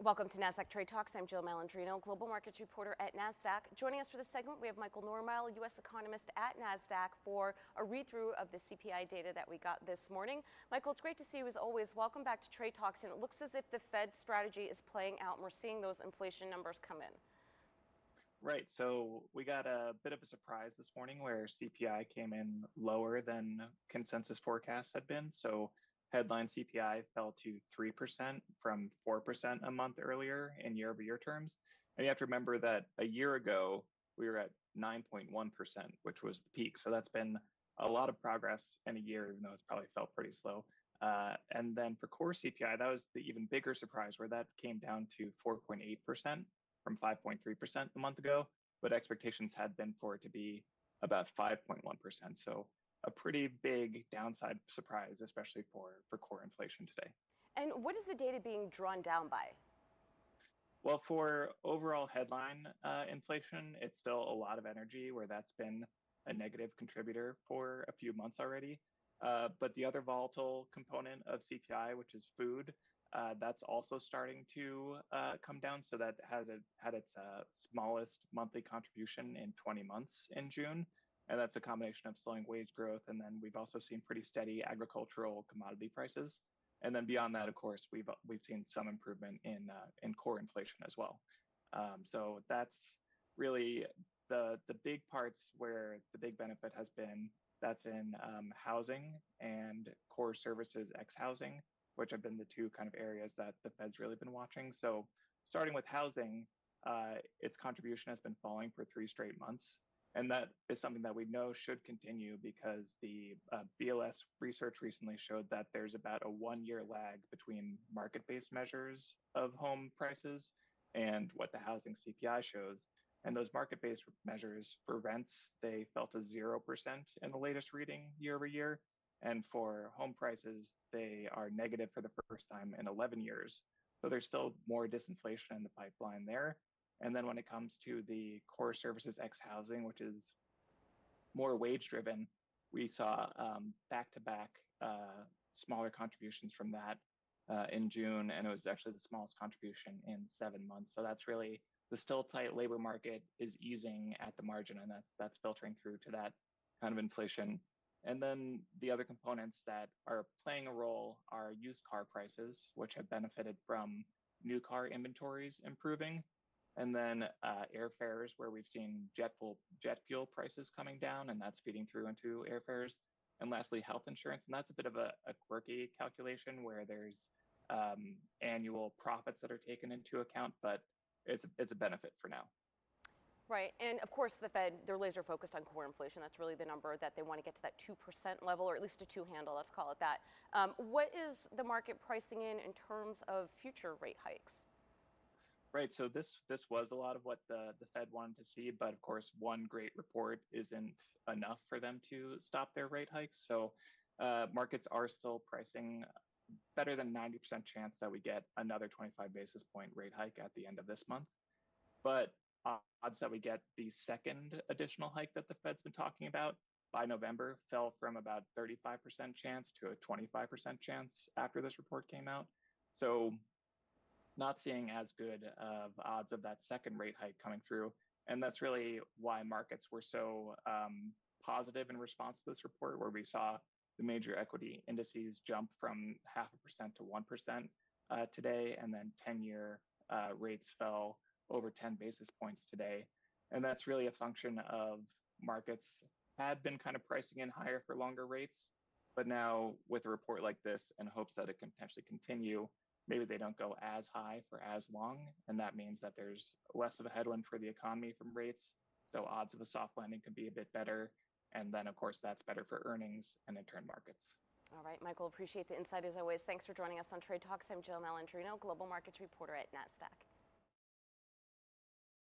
Welcome to Nasdaq Trade Talks. I'm Jill Malandrino, global markets reporter at Nasdaq. Joining us for this segment, we have Michael Normyle, U.S. economist at Nasdaq, for a read-through of the CPI data that we got this morning. Michael, it's great to see you as always. Welcome back to Trade Talks. And it looks as if the Fed strategy is playing out, and we're seeing those inflation numbers come in. Right. So we got a bit of a surprise this morning where CPI came in lower than consensus forecasts had been. So headline CPI fell to 3% from 4% a month earlier in year-over-year terms. And you have to remember that a year ago, we were at 9.1%, which was the peak. So that's been a lot of progress in a year, even though it's probably felt pretty slow. And then for core CPI, that was the even bigger surprise where that came down to 4.8% from 5.3% a month ago, but expectations had been for it to be about 5.1%. So a pretty big downside surprise, especially for core inflation today. And what is the data being drawn down by? Well, for overall headline inflation, it's still a lot of energy, where that's been a negative contributor for a few months already. But the other volatile component of CPI, which is food, that's also starting to come down. So that had its smallest monthly contribution in 20 months in June. And that's a combination of slowing wage growth. And then we've also seen pretty steady agricultural commodity prices. And then beyond that, of course, we've seen some improvement in core inflation as well. So that's really the big parts where the big benefit has been. That's in housing and core services ex housing, which have been the two kind of areas that the Fed's really been watching. So starting with housing, its contribution has been falling for 3 straight months. And that is something that we know should continue because the BLS research recently showed that there's about a 1-year lag between market-based measures of home prices and what the housing CPI shows. And those market-based measures for rents, they fell to 0% in the latest reading year over year. And for home prices, they are negative for the first time in 11 years. So there's still more disinflation in the pipeline there. And then when it comes to the core services ex housing, which is more wage driven, we saw back-to-back smaller contributions from that in June, and it was actually the smallest contribution in 7 months. So that's really the still tight labor market is easing at the margin, and that's filtering through to that kind of inflation. And then the other components that are playing a role are used car prices, which have benefited from new car inventories improving. And then airfares, where we've seen jet fuel prices coming down, and that's feeding through into airfares. And lastly, health insurance. And that's a bit of a quirky calculation where there's annual profits that are taken into account, but it's a benefit for now. Right. And of course, the Fed, they're laser focused on core inflation. That's really the number that they want to get to, that 2% level, or at least a 2 handle, let's call it that. What is the market pricing in terms of future rate hikes? Right. So this was a lot of what the Fed wanted to see, but of course, one great report isn't enough for them to stop their rate hikes. So markets are still pricing better than 90% chance that we get another 25 basis point rate hike at the end of this month. But odds that we get the second additional hike that the Fed's been talking about by November fell from about 35% chance to a 25% chance after this report came out. So not seeing as good of odds of that second rate hike coming through. And that's really why markets were so positive in response to this report, where we saw the major equity indices jump from 0.5% to 1% today, and then 10-year rates fell over 10 basis points today. And that's really a function of markets had been kind of pricing in higher for longer rates, but now with a report like this and hopes that it can potentially continue, maybe they don't go as high for as long. And that means that there's less of a headwind for the economy from rates. So odds of a soft landing could be a bit better. And then, of course, that's better for earnings and in turn markets. All right, Michael, appreciate the insight as always. Thanks for joining us on Trade Talks. I'm Jill Malandrino, global markets reporter at Nasdaq.